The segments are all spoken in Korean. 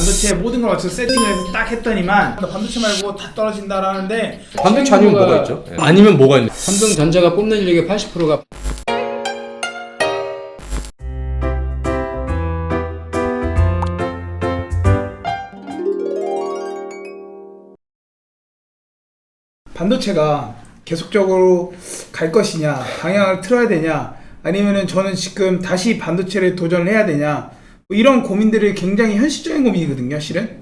반도체 모든 걸 맞춰서 세팅을 해서 딱 했더니만 반도체 말고 다 떨어진다라는데 반도체 아니면 뭐가 있죠? 아니면 뭐가 있는? 삼성전자가 뽑는 인력의 80%가 반도체가 계속적으로 갈 것이냐, 방향을 틀어야 되냐, 아니면은 저는 지금 다시 반도체를 도전을 해야 되냐, 뭐 이런 고민들이 굉장히 현실적인 고민이거든요, 실은.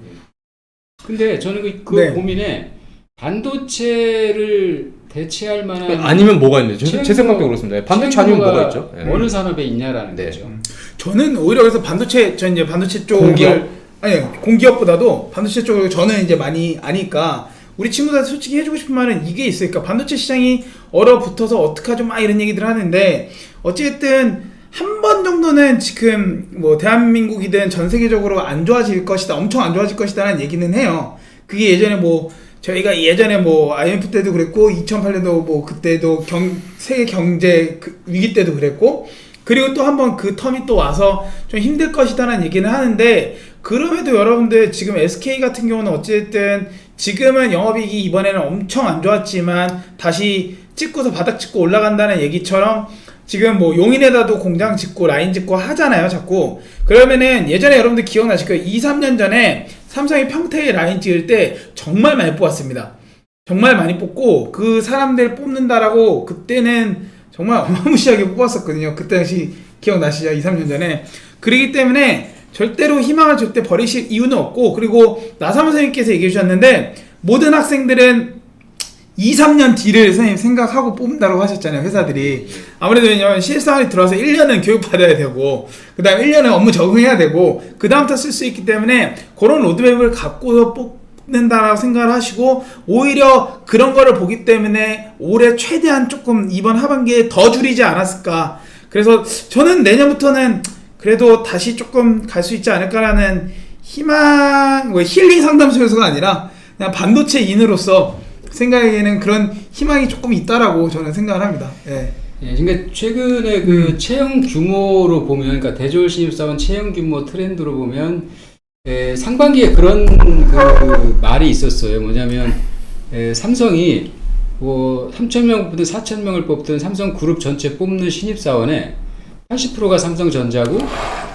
근데 저는 그 네. 고민에 반도체를 대체할 만한 아니면 뭐가 있는지 제 생각도 그렇습니다. 반도체 아니면 뭐가 있죠? 어느 산업에 있냐라는 네. 거죠. 저는 오히려 그래서 전 이제 반도체 쪽을 공기업? 아니 공기업보다도 반도체 쪽을 저는 이제 많이 아니까 우리 친구들 솔직히 해주고 싶은 말은 이게 있으니까 반도체 시장이 얼어붙어서 어떡하죠 막 이런 얘기들 하는데 어쨌든 한 번 정도는 지금 뭐 대한민국이든 전 세계적으로 안 좋아질 것이다, 엄청 안 좋아질 것이다라는 얘기는 해요. 그게 예전에 뭐 저희가 예전에 뭐 IMF 때도 그랬고 2008년도 뭐 그때도 세계 경제 위기 때도 그랬고 그리고 또 한 번 그 텀이 또 와서 좀 힘들 것이다라는 얘기는 하는데 그럼에도 여러분들 지금 SK 같은 경우는 어쨌든 지금은 영업이익이 이번에는 엄청 안 좋았지만 다시 찍고서 바닥 찍고 올라간다는 얘기처럼 지금 뭐 용인에다도 공장 짓고 라인 짓고 하잖아요 자꾸. 그러면은 예전에 여러분들 기억나실 거예요. 2, 3년 전에 삼성이 평택에 라인 찍을 때 정말 많이 뽑았습니다. 정말 많이 뽑고 그 사람들 뽑는다라고 그때는 정말 어마무시하게 뽑았었거든요. 그때 당시 기억나시죠? 2, 3년 전에. 그러기 때문에 절대로 희망을 절대 버리실 이유는 없고 그리고 나사모 선생님께서 얘기해 주셨는데 모든 학생들은 2, 3년 뒤를 선생님 생각하고 뽑는다고 하셨잖아요. 회사들이. 아무래도 왜냐면 실생활이 들어와서 1년은 교육받아야 되고 그 다음에 1년은 업무 적응해야 되고 그 다음부터 쓸 수 있기 때문에 그런 로드맵을 갖고 뽑는다라고 생각을 하시고 오히려 그런 거를 보기 때문에 올해 최대한 조금 이번 하반기에 더 줄이지 않았을까. 그래서 저는 내년부터는 그래도 다시 조금 갈 수 있지 않을까라는 희망, 뭐 힐링 상담소에서가 아니라 그냥 반도체인으로서 생각에는 그런 희망이 조금 있다라고 저는 생각을 합니다. 예. 예, 그러니까 최근에 그 채용 규모로 보면, 그러니까 대졸 신입사원 채용 규모 트렌드로 보면, 상반기에 그런 그 말이 있었어요. 뭐냐면, 삼성이 뭐 3,000명 뽑든 4,000명을 뽑든 삼성 그룹 전체 뽑는 신입사원의 80%가 삼성전자고,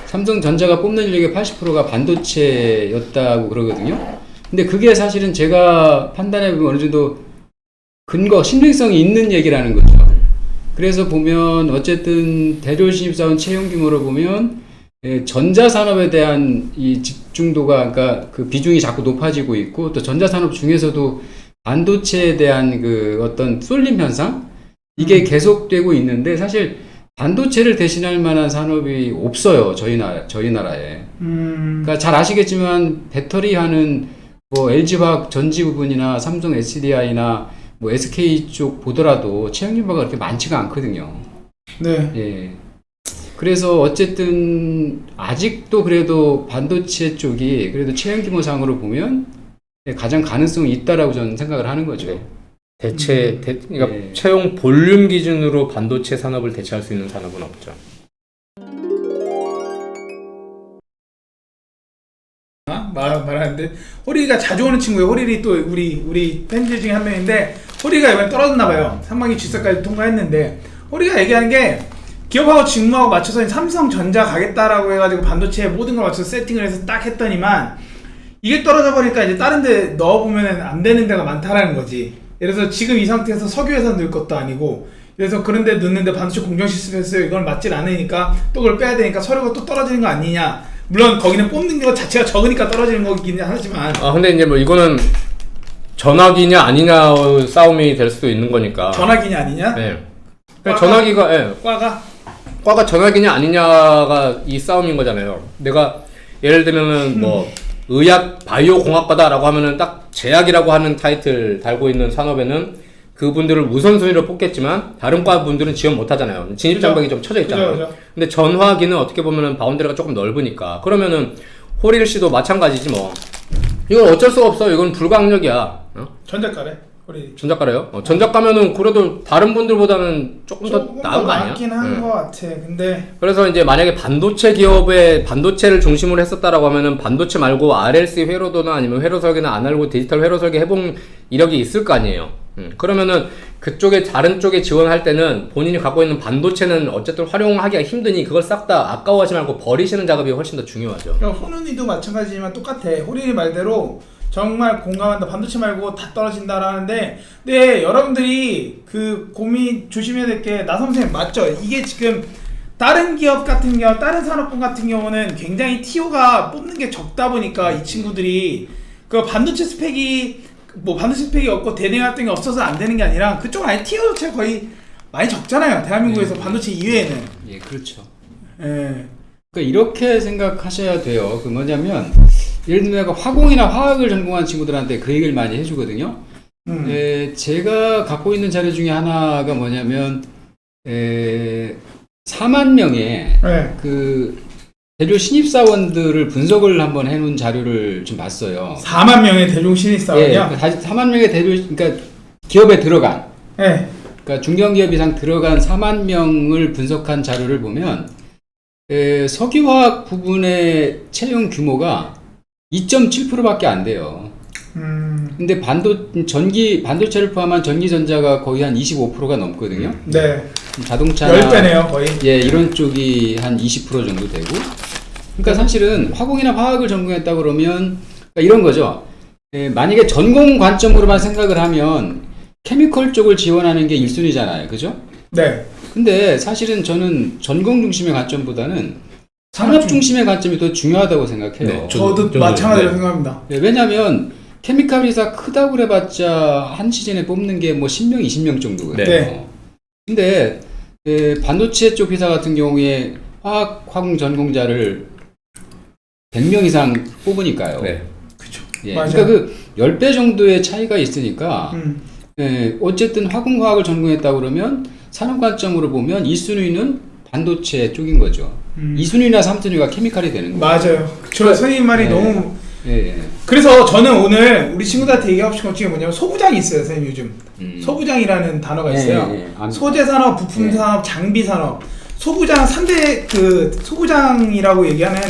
삼성전자가 뽑는 인력의 80%가 반도체였다고 그러거든요. 근데 그게 사실은 제가 판단해보면 어느 정도 근거, 신빙성이 있는 얘기라는 거죠. 그래서 보면 어쨌든 대졸 신입사원 채용 규모로 보면 전자산업에 대한 이 집중도가 그러니까 그 비중이 자꾸 높아지고 있고 또 전자산업 중에서도 반도체에 대한 그 어떤 쏠림 현상 이게 계속되고 있는데 사실 반도체를 대신할 만한 산업이 없어요. 저희 나라에. 그러니까 잘 아시겠지만 배터리 하는 뭐 LG화학 전지 부분이나 삼성 SDI나 뭐 SK 쪽 보더라도 채용 규모가 그렇게 많지가 않거든요. 네. 예. 그래서 어쨌든 아직도 그래도 반도체 쪽이 그래도 채용 규모상으로 보면 가장 가능성이 있다라고 저는 생각을 하는 거죠. 그러니까 네. 채용 볼륨 기준으로 반도체 산업을 대체할 수 있는 산업은 없죠. 말하는데 호리가 자주 오는 친구예요. 호리이 또 우리 팬들 중에 한 명인데 호리가 이번에 떨어졌나봐요. 상반기 G사까지 통과했는데 호리가 얘기하는 게 기업하고 직무하고 맞춰서 삼성전자 가겠다라고 해가지고 반도체에 모든 걸 맞춰서 세팅을 해서 딱 했더니만 이게 떨어져 버리니까 이제 다른 데 넣어보면 안 되는 데가 많다라는 거지. 예를 들어서 지금 이 상태에서 석유회사 넣을 것도 아니고 그래서 그런 데 넣는데 반도체 공정 시스템에서 이걸 맞질 않으니까 또 그걸 빼야 되니까 서류가 또 떨어지는 거 아니냐. 물론 거기는 뽑는 것 자체가 적으니까 떨어지는 거긴 하지만 근데 이제 뭐 이거는 전화기냐 아니냐 싸움이 될 수도 있는 거니까. 전화기냐 아니냐? 네. 전화기가 과가 전화기냐 아니냐가 이 싸움인 거잖아요. 내가 예를 들면은 뭐 의학 바이오 공학과다라고 하면은 딱 제약이라고 하는 타이틀 달고 있는 산업에는 그분들을 우선순위로 뽑겠지만 다른 과 분들은 지원 못 하잖아요. 진입 장벽이 좀 쳐져 있잖아요. 그죠. 근데 전화기는 어떻게 보면은 바운드리가 조금 넓으니까 그러면은 호릴 씨도 마찬가지지 뭐. 이건 어쩔 수가 없어. 이건 불가항력이야. 전자가래. 우리 전작가래요? 전작가면은 그래도 다른 분들보다는 조금 더 나은 거 아니야? 낫긴 한 거 같아. 근데 그래서 이제 만약에 반도체 기업에 반도체를 중심으로 했었다라고 하면은 반도체 말고 RLC 회로도나 아니면 회로 설계나 아날로그 디지털 회로 설계 해본 이력이 있을 거 아니에요. 그러면은 그쪽에 다른 쪽에 지원할 때는 본인이 갖고 있는 반도체는 어쨌든 활용하기가 힘드니 그걸 싹 다 아까워하지 말고 버리시는 작업이 훨씬 더 중요하죠. 호눈이도 마찬가지지만 똑같아. 호린이 말대로 정말 공감한다. 반도체 말고 다 떨어진다라는데, 네, 여러분들이 그 고민 조심해야 될 게 나성 선생님 맞죠? 이게 지금 다른 기업 같은 경우, 다른 산업군 같은 경우는 굉장히 TO가 뽑는 게 적다 보니까 이 친구들이 그 반도체 스펙이 반도체 스펙이 없고 대등 같은 게 없어서 안 되는 게 아니라 그쪽 아예 TO 자체가 거의 많이 적잖아요. 대한민국에서 반도체 이외에는. 예, 그렇죠. 예. 그러니까 이렇게 생각하셔야 돼요. 그 뭐냐면 예를 들면 화공이나 화학을 전공한 친구들한테 그 얘기를 많이 해주거든요. 제가 갖고 있는 자료 중에 하나가 뭐냐면 4만 명의 네. 그 대졸 신입사원들을 분석을 한번 해놓은 자료를 좀 봤어요. 4만 명의 대중 신입사원이요? 4만 명의 대졸, 그러니까 기업에 들어간, 네. 그러니까 중견기업 이상 들어간 4만 명을 분석한 자료를 보면 석유화학 부분의 채용 규모가 2.7%밖에 안 돼요. 근데 반도체를 포함한 전기전자가 거의 한 25%가 넘거든요. 네. 자동차나 10배네요, 거의. 예, 이런 쪽이 한 20% 정도 되고. 그러니까 사실은 화공이나 화학을 전공했다 그러면 그러니까 이런 거죠. 만약에 전공 관점으로만 생각을 하면 케미컬 쪽을 지원하는 게 1순위잖아요. 그죠? 네. 근데 사실은 저는 전공 중심의 관점보다는 산업 중심의 관점이 더 중요하다고 생각해요. 네, 저도 마찬가지로 생각합니다. 네, 왜냐하면 케미칼 회사 크다고 그래봤자 한 시즌에 뽑는 게 뭐 10명, 20명 정도거든요. 네. 근데 반도체 쪽 회사 같은 경우에 화공 전공자를 100명 이상 뽑으니까요. 네. 그쵸. 예, 맞아요. 그러니까 그 10배 정도의 차이가 있으니까 어쨌든 화공화학을 전공했다 그러면 산업 관점으로 보면 1순위는 반도체 쪽인 거죠. 2순위나 3순위가 케미칼이 되는 거예요. 맞아요. 저 선생님 말이 네. 너무. 예. 그래서 저는 오늘 우리 친구들한테 얘기하고 싶은 것 중에 뭐냐면 소부장이 있어요, 선생님 요즘. 소부장이라는 단어가 있어요. 소재산업, 부품산업, 장비산업. 소부장 3대 그 소부장이라고 얘기하는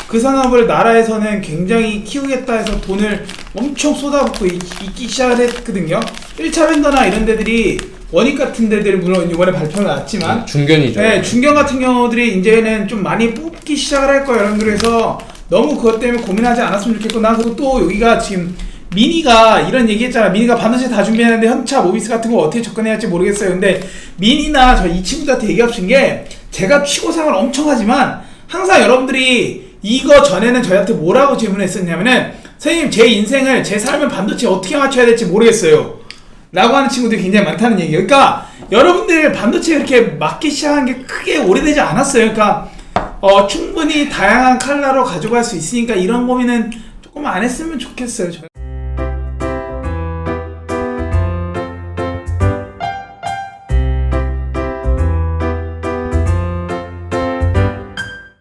그 산업을 나라에서는 굉장히 키우겠다 해서 돈을 엄청 쏟아붓고 있기 시작을 했거든요. 1차 vendor나 이런 데들이 원익 같은 데들이 물론 이번에 발표가 났지만 중견이죠. 네, 중견 같은 경우들이 이제는 좀 많이 뽑기 시작을 할 거예요, 여러분들. 그래서 너무 그것 때문에 고민하지 않았으면 좋겠고, 나 그리고 또 여기가 지금 미니가 이런 얘기 했잖아. 미니가 반도체 다 준비했는데 현차 모비스 같은 거 어떻게 접근해야 할지 모르겠어요. 근데 미니나 저 이 친구들한테 얘기하고 싶은 게 제가 취고상을 엄청 하지만 항상 여러분들이 이거 전에는 저희한테 뭐라고 질문했었냐면은 선생님 제 인생을 제 삶을 반도체 어떻게 맞춰야 될지 모르겠어요 라고 하는 친구들이 굉장히 많다는 얘기예요. 그러니까 여러분들 반도체 이렇게 맞기 시작한 게 크게 오래되지 않았어요. 그러니까 충분히 다양한 칼라로 가져갈 수 있으니까 이런 고민은 조금 안 했으면 좋겠어요.